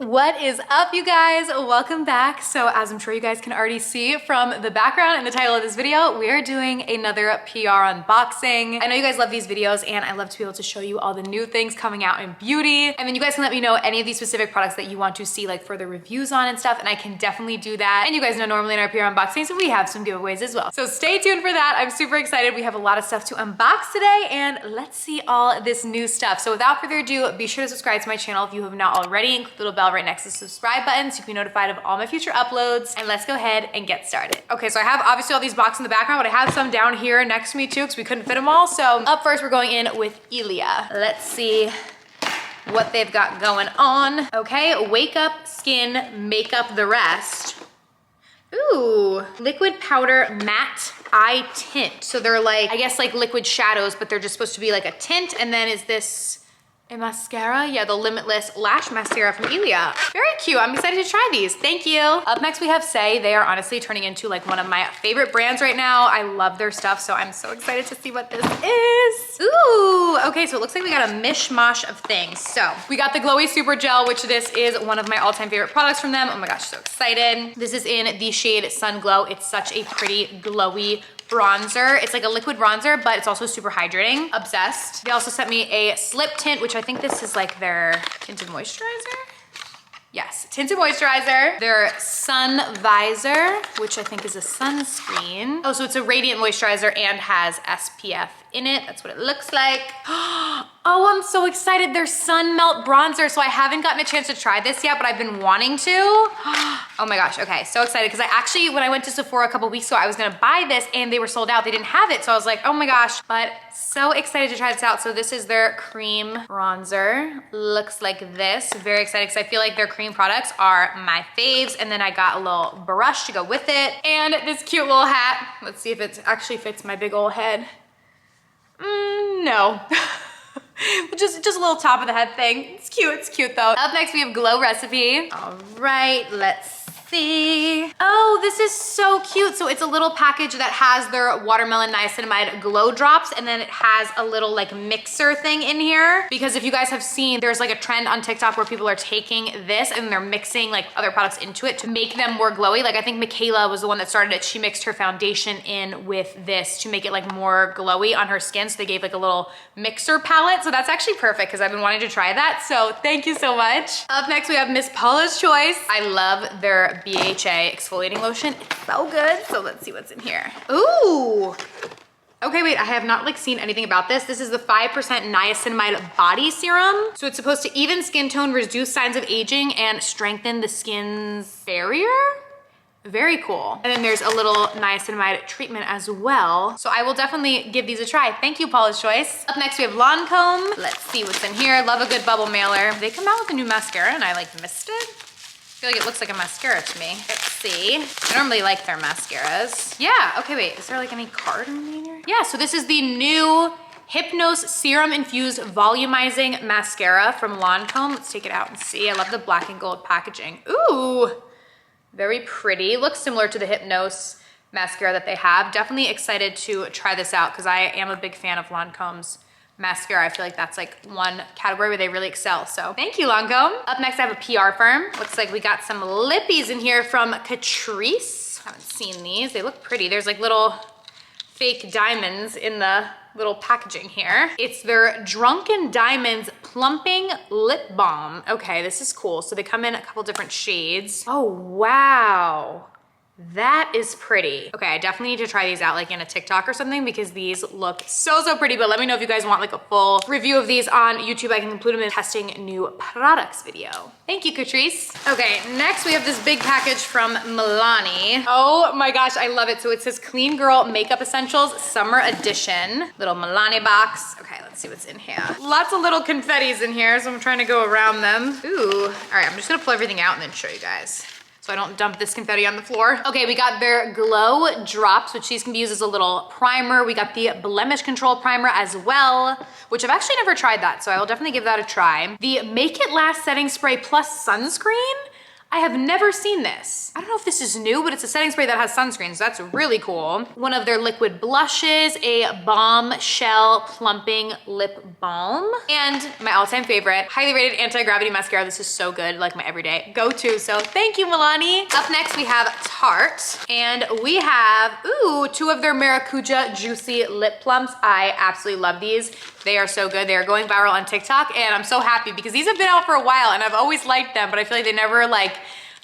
What is up, you guys? Welcome back. So as I'm sure you guys can already see from the background and the title of this video, we are doing another PR unboxing. I know you guys love these videos and I love to be able to show you all the new things coming out in beauty. And then you guys can let me know any of these specific products that you want to see like further reviews on and stuff, and I can definitely do that. And you guys know normally in our PR unboxings, we have some giveaways as well. So stay tuned for that. I'm super excited. We have a lot of stuff to unbox today and let's see all this new stuff. So without further ado, be sure to subscribe to my channel if you have not already, and click the little bell right next to the subscribe button so you can be notified of all my future uploads. And let's go ahead and get started. Okay, so I have obviously all these boxes in the background, but I have some down here next to me too because we couldn't fit them all. So up first, we're going in with Ilia. Let's see what they've got going on. Okay, wake up, skin, make up the rest. Ooh, liquid powder matte eye tint. So they're like, I guess like liquid shadows, but they're just supposed to be like a tint. And then is this a mascara? Yeah, the Limitless Lash Mascara from Ilia. Very cute. I'm excited to try these. Thank you. Up next, we have Say. They are honestly turning into like one of my favorite brands right now. I love their stuff, so I'm so excited to see what this is. Ooh, okay, so it looks like we got a mishmash of things. So we got the Glowy Super Gel, which this is one of my all-time favorite products from them. Oh my gosh, so excited. This is in the shade Sun Glow. It's such a pretty glowy bronzer. It's like a liquid bronzer, but it's also super hydrating. Obsessed. They also sent me a slip tint, which I think this is like their tinted moisturizer. Yes, tinted moisturizer. Their sun visor, which I think is a sunscreen. Oh, so it's a radiant moisturizer and has SPF in it. That's what it looks like. Oh, I'm so excited. Their sun melt bronzer. So I haven't gotten a chance to try this yet, but I've been wanting to. Oh my gosh, okay, so excited. Because I actually, when I went to Sephora a couple weeks ago, I was gonna buy this and they were sold out. They didn't have it. So I was like, oh my gosh, but so excited to try this out. So this is their cream bronzer. Looks like this. Very excited because I feel like their cream products are my faves. And then I got a little brush to go with it. And this cute little hat. Let's see if it actually fits my big old head. No. just a little top of the head thing. It's cute though. Up next we have Glow Recipe. All right, let's see. Oh, this is so cute. So it's a little package that has their watermelon niacinamide glow drops, and then it has a little like mixer thing in here. Because if you guys have seen, there's like a trend on TikTok where people are taking this and they're mixing like other products into it to make them more glowy. Like I think Michaela was the one that started it. She mixed her foundation in with this to make it like more glowy on her skin. So they gave like a little mixer palette. So that's actually perfect because I've been wanting to try that. So thank you so much. Up next we have Miss Paula's Choice. I love their BHA exfoliating lotion. It's so good. So let's see what's in here. Ooh. Okay, wait, I have not like seen anything about this. This is the 5% niacinamide body serum. So it's supposed to even skin tone, reduce signs of aging, and strengthen the skin's barrier. Very cool. And then there's a little niacinamide treatment as well. So I will definitely give these a try. Thank you, Paula's Choice. Up next we have Lancome. Let's see what's in here. Love a good bubble mailer. They come out with a new mascara and I like missed it. I feel like it looks like a mascara to me. Let's see. I normally like their mascaras. Yeah, okay, wait. Is there like any card in here? Yeah, so this is the new Hypnose Serum Infused Volumizing Mascara from Lancome. Let's take it out and see. I love the black and gold packaging. Ooh. Very pretty. Looks similar to the Hypnose mascara that they have. Definitely excited to try this out because I am a big fan of Lancome's mascara. I feel like that's like one category where they really excel. So thank you, Lancome. Up next, I have a PR firm. Looks like we got some lippies in here from Catrice. Haven't seen these. They look pretty. There's like little fake diamonds in the little packaging here. It's their Drunken Diamonds Plumping Lip Balm. Okay, this is cool. So they come in a couple different shades. Oh, wow. That is pretty. Okay, I definitely need to try these out like in a TikTok or something because these look so pretty, but let me know if you guys want like a full review of these on YouTube. I can include them in testing new products video. Thank you, Catrice. Okay, next we have this big package from Milani. Oh my gosh, I love it. So it says Clean Girl Makeup Essentials Summer Edition. Little Milani box. Okay, let's see what's in here. Lots of little confettis in here, so I'm trying to go around them. Ooh, all right, I'm just gonna pull everything out and then show you guys, so I don't dump this confetti on the floor. Okay, we got their Glow Drops, which these can be used as a little primer. We got the Blemish Control Primer as well, which I've actually never tried that, so I will definitely give that a try. The Make It Last Setting Spray Plus Sunscreen. I have never seen this. I don't know if this is new, but it's a setting spray that has sunscreen, so that's really cool. One of their liquid blushes, a Bombshell Plumping Lip Balm, and my all-time favorite, highly rated anti-gravity mascara. This is so good, like my everyday go-to, so thank you, Milani. Up next, we have Tarte, and we have, ooh, two of their Maracuja Juicy Lip Plumps. I absolutely love these. They are so good. They are going viral on TikTok, and I'm so happy because these have been out for a while, and I've always liked them, but I feel like they never like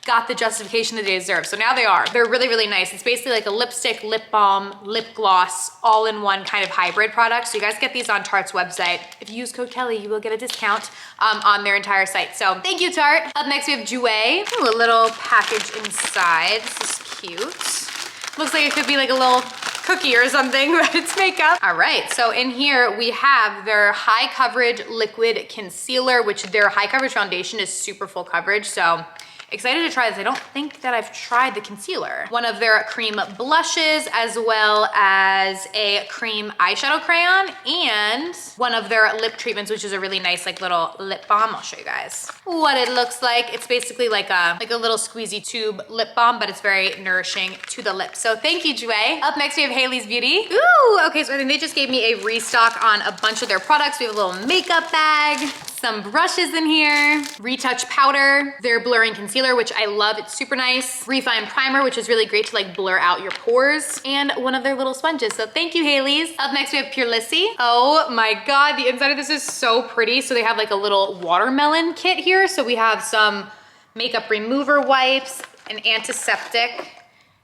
got the justification that they deserve. So now they are. They're really, really nice. It's basically like a lipstick, lip balm, lip gloss, all in one kind of hybrid product. So you guys get these on Tarte's website. If you use code Kelly, you will get a discount on their entire site. So thank you, Tarte. Up next, we have Jouer. Ooh, a little package inside. This is cute. Looks like it could be like a little cookie or something, but it's makeup. All right, so in here we have their high coverage liquid concealer, which their high coverage foundation is super full coverage. So excited to try this. I don't think that I've tried the concealer. One of their cream blushes, as well as a cream eyeshadow crayon, and one of their lip treatments, which is a really nice like little lip balm. I'll show you guys what it looks like. It's basically like a little squeezy tube lip balm, but it's very nourishing to the lips. So thank you, Jouer. Up next, we have Hailey's Beauty. Ooh, okay, so I think they just gave me a restock on a bunch of their products. We have a little makeup bag, some brushes in here, retouch powder, their blurring concealer, which I love, it's super nice, refine primer, which is really great to like blur out your pores, and one of their little sponges. So thank you, Hailey's. Up next, we have Purlisse. Oh my God, the inside of this is so pretty. So they have like a little watermelon kit here. So we have some makeup remover wipes, an antiseptic,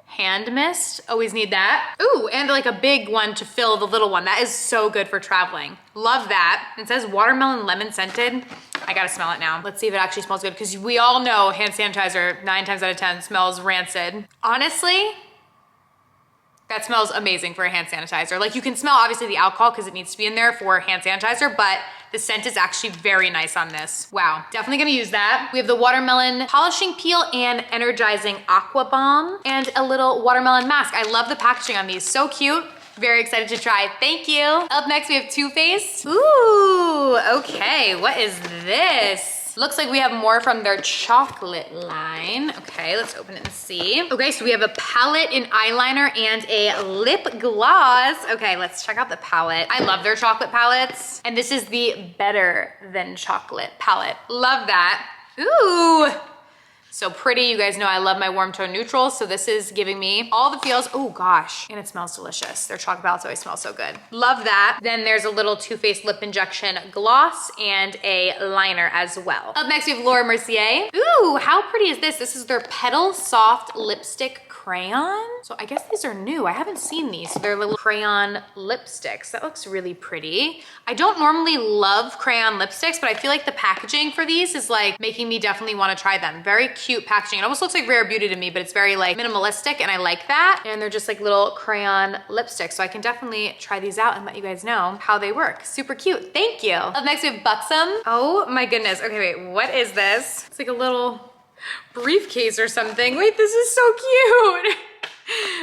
hand mist, always need that. Ooh, and like a big one to fill the little one. That is so good for traveling. Love that. It says watermelon lemon scented. I gotta smell it now. Let's see if it actually smells good, because we all know hand sanitizer 9 times out of 10 smells rancid. Honestly, that smells amazing for a hand sanitizer. Like you can smell obviously the alcohol because it needs to be in there for hand sanitizer, but the scent is actually very nice on this. Wow, definitely gonna use that. We have the watermelon polishing peel and energizing aqua bomb, and a little watermelon mask. I love the packaging on these, so cute. Very excited to try, thank you. Up next, we have Too Faced. Ooh, okay, what is this? Looks like we have more from their chocolate line. Okay, let's open it and see. Okay, so we have a palette, an eyeliner, and a lip gloss. Okay, let's check out the palette. I love their chocolate palettes. And this is the Better Than Chocolate palette. Love that. Ooh. So pretty. You guys know I love my warm tone neutrals, so this is giving me all the feels. Oh gosh, and it smells delicious. Their chocolate palettes always smell so good. Love that. Then there's a little Too Faced lip injection gloss and a liner as well. Up next, we have Laura Mercier. Ooh, how pretty is this? This is their Petal Soft Lipstick Crayon. So I guess these are new. I haven't seen these. So they're little crayon lipsticks. That looks really pretty. I don't normally love crayon lipsticks, but I feel like the packaging for these is like making me definitely want to try them. Very cute packaging. It almost looks like Rare Beauty to me, but it's very like minimalistic, and I like that. And they're just like little crayon lipsticks. So I can definitely try these out and let you guys know how they work. Super cute. Thank you. Up next, we have Buxom. Oh my goodness. Okay, wait, what is this? It's like a little briefcase or something. Wait, this is so cute.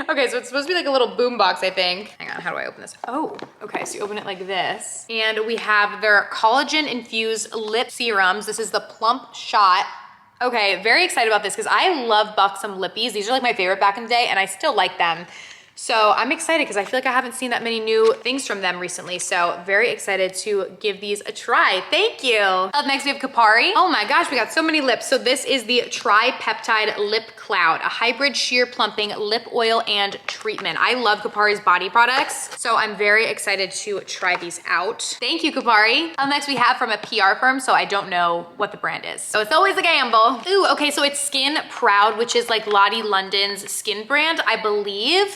Okay, so it's supposed to be like a little boom box, I think. Hang on, how do I open this? Oh, okay, so you open it like this. And we have their collagen infused lip serums. This is the Plump Shot. Okay, very excited about this because I love Buxom lippies. These are like my favorite back in the day, and I still like them. So I'm excited because I feel like I haven't seen that many new things from them recently. So very excited to give these a try. Thank you. Up next, we have Capari. Oh my gosh, we got so many lips. So this is the Tri-Peptide Lip Cloud, a hybrid sheer plumping lip oil and treatment. I love Capari's body products, so I'm very excited to try these out. Thank you, Capari. Up next, we have from a PR firm, so I don't know what the brand is. So it's always a gamble. Ooh, okay, so it's Skin Proud, which is like Lottie London's skin brand, I believe.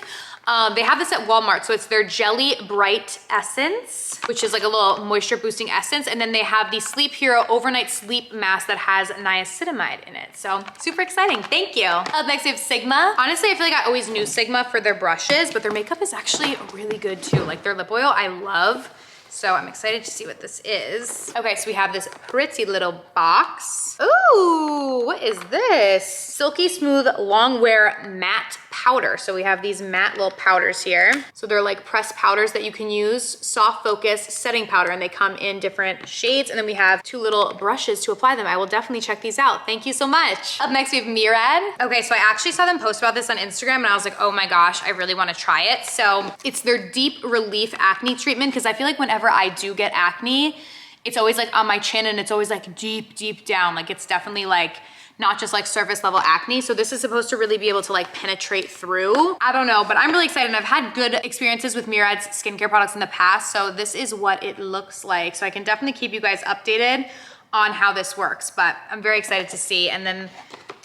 They have this at Walmart, so it's their Jelly Bright Essence, which is like a little moisture boosting essence. And then they have the Sleep Hero Overnight Sleep Mask that has niacinamide in it. So super exciting, thank you. Up next, we have Sigma. Honestly, I feel like I always knew Sigma for their brushes, but their makeup is actually really good too. Like their lip oil, I love. So I'm excited to see what this is. Okay, so we have this pretty little box. Ooh, what is this? Silky Smooth Long Wear Matte powder. So we have these matte little powders here. So they're like pressed powders that you can use, soft focus setting powder, and they come in different shades. And then we have 2 little brushes to apply them. I will definitely check these out. Thank you so much. Up next, we have Murad. Okay, so I actually saw them post about this on Instagram and I was like, oh my gosh, I really wanna try it. So it's their Deep Relief Acne Treatment, because I feel like whenever I do get acne, it's always like on my chin and it's always like deep down. Like it's definitely like not just like surface level acne. So this is supposed to really be able to like penetrate through. I don't know, but I'm really excited. And I've had good experiences with Murad's skincare products in the past. So this is what it looks like. So I can definitely keep you guys updated on how this works, but I'm very excited to see. And then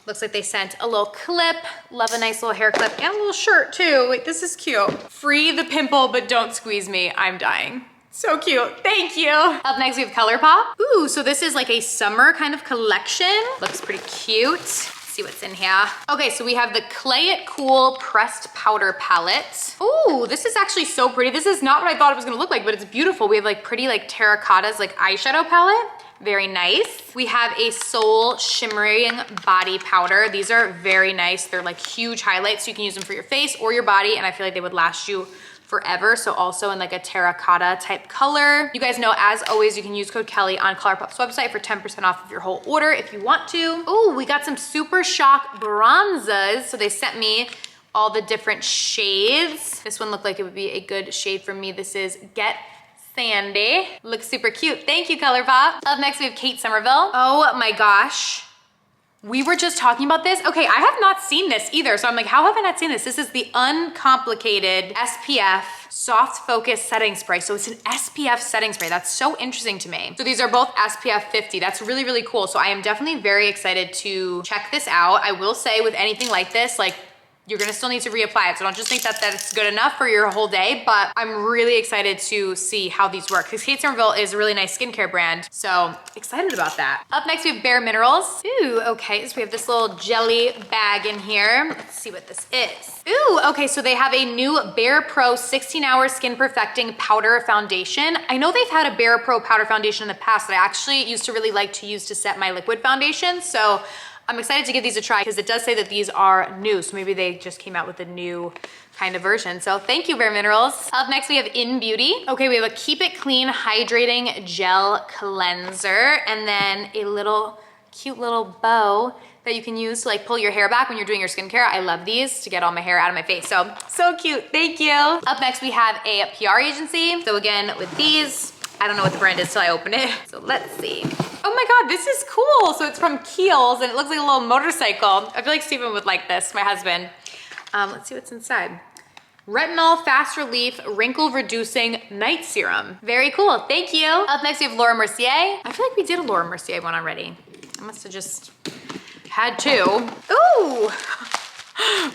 looks like they sent a little clip. Love a nice little hair clip and a little shirt too. Wait, this is cute. Free the pimple, but don't squeeze me. I'm dying. So cute, thank you. Up next we have Colourpop. Ooh, so this is like a summer kind of collection. Looks pretty cute. Let's see what's in here. Okay, so we have the Clay It Cool Pressed Powder Palette. Ooh, this is actually so pretty. This is not what I thought it was gonna look like, but it's beautiful. We have like pretty like terracottas, like eyeshadow palette. Very nice. We have a Soul Shimmering Body Powder. These are very nice. They're like huge highlights, so you can use them for your face or your body, and I feel like they would last you forever. So also in like a terracotta type color. You guys know, as always, you can use code Kelly on Colourpop's website for 10% off of your whole order if you want to. Oh, we got some Super Shock bronzes. So they sent me all the different shades. This one looked like it would be a good shade for me. This is Get Sandy. Looks super cute. Thank you, Colourpop. Up next, we have Kate Somerville. Oh my gosh. We were just talking about this. Okay, I have not seen this either. So I'm like, how have I not seen this? This is the Uncomplicated SPF Soft Focus Setting Spray. So it's an SPF setting spray. That's so interesting to me. So these are both SPF 50. That's really, really cool. So I am definitely very excited to check this out. I will say with anything like this, like, you're gonna still need to reapply it. So don't just think that it's good enough for your whole day, but I'm really excited to see how these work, because Kate Somerville is a really nice skincare brand. So excited about that. Up next, we have Bare Minerals. Ooh, okay, so we have this little jelly bag in here. Let's see what this is. Ooh, okay, so they have a new Bare Pro 16-Hour Skin Perfecting Powder Foundation. I know they've had a Bare Pro powder foundation in the past that I actually used to really like to use to set my liquid foundation. So I'm excited to give these a try, because it does say that these are new. So maybe they just came out with a new kind of version. So thank you, Bare Minerals. Up next, we have In Beauty. Okay, we have a Keep It Clean Hydrating Gel Cleanser, and then a little cute little bow that you can use to like pull your hair back when you're doing your skincare. I love these to get all my hair out of my face. So cute, thank you. Up next, we have a PR agency. So again, with these, I don't know what the brand is till I open it. So let's see. Oh my God, this is cool. So it's from Kiehl's and it looks like a little motorcycle. I feel like Steven would like this, my husband. Let's see what's inside. Retinol Fast Relief Wrinkle Reducing Night Serum. Very cool, thank you. Up next we have Laura Mercier. I feel like we did a Laura Mercier one already. I must have just had two. Ooh,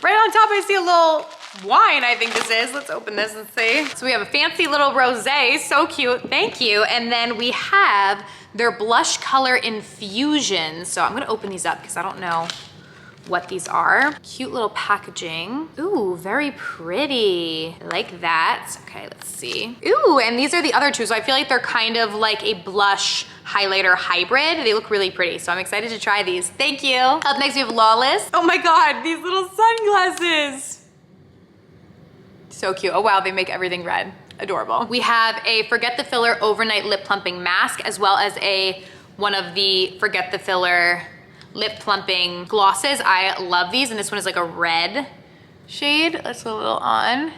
right on top I see a little wine, I think this is. Let's open this and see. So we have a fancy little rosé, so cute, thank you. And then we have their blush color infusions. So I'm gonna open these up because I don't know what these are. Cute little packaging. Ooh, very pretty. I like that. Okay, let's see. Ooh, and these are the other two. So I feel like they're kind of like a blush highlighter hybrid. They look really pretty. So I'm excited to try these. Thank you. Up next we have Lawless. Oh my God, these little sunglasses. So cute. Oh wow, they make everything red. Adorable. We have a Forget the Filler Overnight Lip Plumping Mask, as well as one of the Forget the Filler lip plumping glosses. I love these, and this one is like a red shade. Let's put a little on.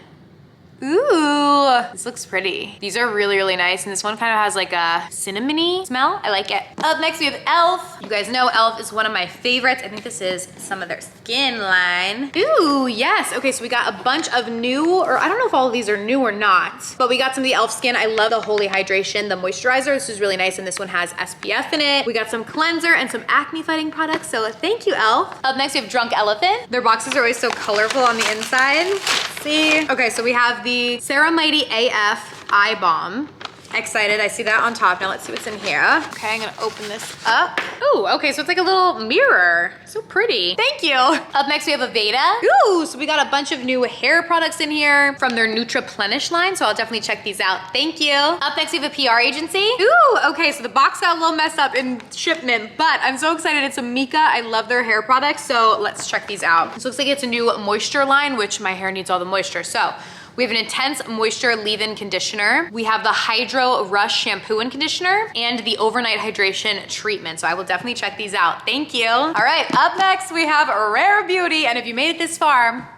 Ooh, this looks pretty. These are really, really nice. And this one kind of has like a cinnamony smell. I like it. Up next, we have e.l.f. You guys know e.l.f. is one of my favorites. I think this is some of their skin line. Ooh, yes. Okay, so we got a bunch of new, or I don't know if all of these are new or not, but we got some of the e.l.f. skin. I love the Holy Hydration, the moisturizer. This is really nice, and this one has SPF in it. We got some cleanser and some acne fighting products, so thank you, e.l.f. Up next, we have Drunk Elephant. Their boxes are always so colorful on the inside. Let's see. Okay, so we have the Ceramighty AF Eye Balm. Excited, I see that on top. Now let's see what's in here. Okay, I'm gonna open this up. Ooh, okay, so it's like a little mirror. So pretty. Thank you. Up next we have Aveda. Ooh, so we got a bunch of new hair products in here from their Nutriplenish line, so I'll definitely check these out. Thank you. Up next we have a PR agency. Ooh, okay, so the box got a little messed up in shipment, but I'm so excited. It's a Mika. I love their hair products, so let's check these out. This looks like it's a new moisture line, which my hair needs all the moisture. So we have an intense moisture leave-in conditioner. We have the Hydro Rush shampoo and conditioner and the overnight hydration treatment. So I will definitely check these out. Thank you. All right, up next we have Rare Beauty. And if you made it this far,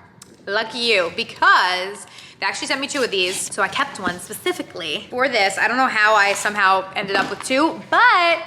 lucky you, because they actually sent me 2 of these. So I kept one specifically for this. I don't know how I somehow ended up with 2, but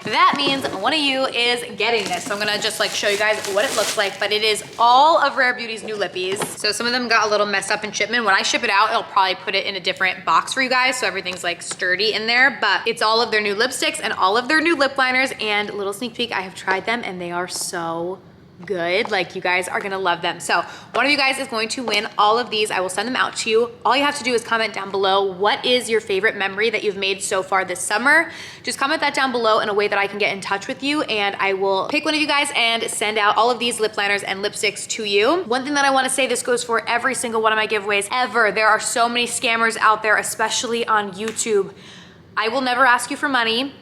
that means one of you is getting this. So I'm gonna just like show you guys what it looks like, but it is all of Rare Beauty's new lippies. So some of them got a little messed up in shipment. When I ship it out, I'll probably put it in a different box for you guys, so everything's like sturdy in there, but it's all of their new lipsticks and all of their new lip liners. And little sneak peek, I have tried them and they are so good. Like, you guys are gonna love them. So one of you guys is going to win all of these. I will send them out to you. All you have to do is comment down below, what is your favorite memory that you've made so far this summer? Just comment that down below in a way that I can get in touch with you, and I will pick one of you guys and send out all of these lip liners and lipsticks to you. One thing that I want to say, this goes for every single one of my giveaways ever. There are so many scammers out there, especially on YouTube. I will never ask you for money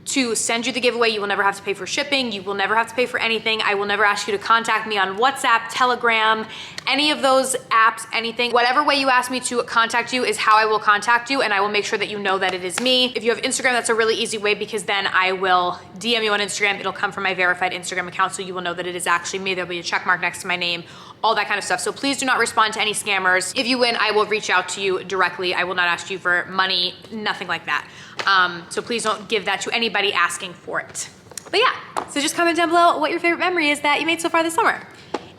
to send you the giveaway. You will never have to pay for shipping. You will never have to pay for anything. I will never ask you to contact me on WhatsApp, Telegram, any of those apps, anything. Whatever way you ask me to contact you is how I will contact you, and I will make sure that you know that it is me. If you have Instagram, that's a really easy way, because then I will DM you on Instagram. It'll come from my verified Instagram account, so you will know that it is actually me. There'll be a check mark next to my name, all that kind of stuff. So please do not respond to any scammers. If you win, I will reach out to you directly. I will not ask you for money, nothing like that. So please don't give that to anybody asking for it. But yeah, so just comment down below what your favorite memory is that you made so far this summer,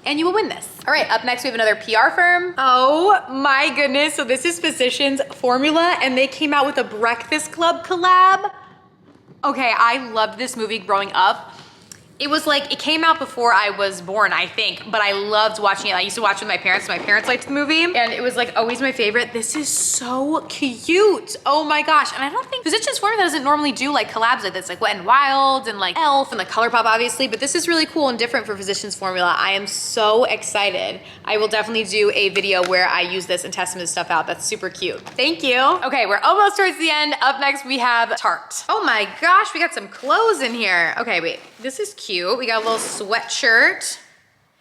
and you will win this. All right, up next we have another PR firm. Oh my goodness, so this is Physicians Formula, and they came out with a Breakfast Club collab. Okay, I loved this movie growing up. It was like, it came out before I was born, I think, but I loved watching it. I used to watch it with my parents. My parents liked the movie, and it was like always my favorite. This is so cute. Oh my gosh. And I don't think Physicians Formula doesn't normally do like collabs like this, like Wet n Wild and like Elf and like Colourpop, obviously, but this is really cool and different for Physicians Formula. I am so excited. I will definitely do a video where I use this and test some of this stuff out. That's super cute. Thank you. Okay, we're almost towards the end. Up next we have Tarte. Oh my gosh, we got some clothes in here. Okay, wait, this is cute. We got a little sweatshirt.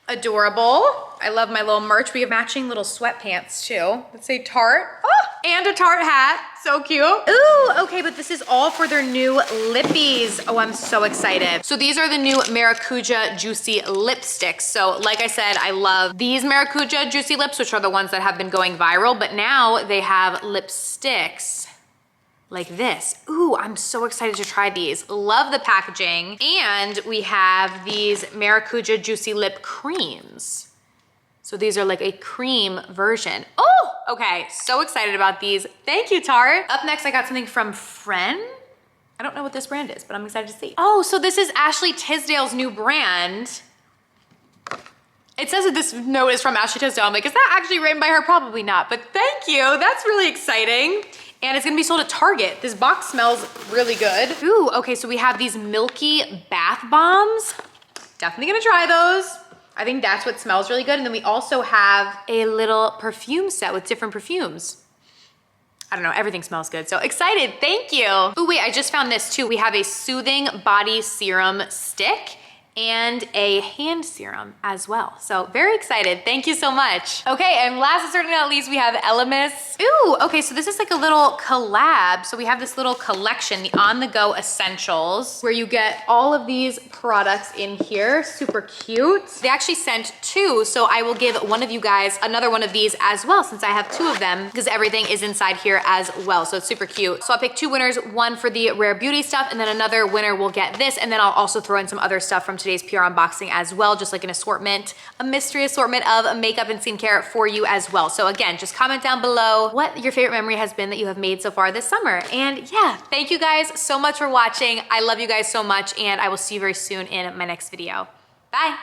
Adorable. I love my little merch. We have matching little sweatpants too. Let's say Tarte. Oh, and a Tarte hat. So cute. Ooh, okay, but this is all for their new lippies. Oh, I'm so excited. So these are the new Maracuja Juicy Lipsticks. So like I said, I love these Maracuja Juicy Lips, which are the ones that have been going viral, but now they have lipsticks like this. Ooh, I'm so excited to try these. Love the packaging. And we have these Maracuja Juicy Lip Creams. So these are like a cream version. Oh, okay, so excited about these. Thank you, Tarte. Up next, I got something from Frenshe. I don't know what this brand is, but I'm excited to see. Oh, so this is Ashley Tisdale's new brand. It says that this note is from Ashley Tisdale. I'm like, is that actually written by her? Probably not, but thank you. That's really exciting. And it's gonna be sold at Target. This box smells really good. Ooh, okay, so we have these milky bath bombs. Definitely gonna try those. I think that's what smells really good. And then we also have a little perfume set with different perfumes. I don't know, everything smells good. So excited, thank you. Ooh, wait, I just found this too. We have a soothing body serum stick and a hand serum as well. So very excited, thank you so much. Okay, and last but certainly not least, we have Elemis. Ooh, okay, so this is like a little collab. So we have this little collection, the on-the-go essentials, where you get all of these products in here, super cute. They actually sent 2, so I will give one of you guys another one of these as well, since I have 2 of them, because everything is inside here as well, so it's super cute. So I'll pick 2 winners, one for the Rare Beauty stuff, and then another winner will get this, and then I'll also throw in some other stuff from today's PR unboxing as well, just like an assortment, a mystery assortment of makeup and skincare for you as well. So again, just comment down below what your favorite memory has been that you have made so far this summer. And yeah, thank you guys so much for watching. I love you guys so much, and I will see you very soon in my next video. Bye.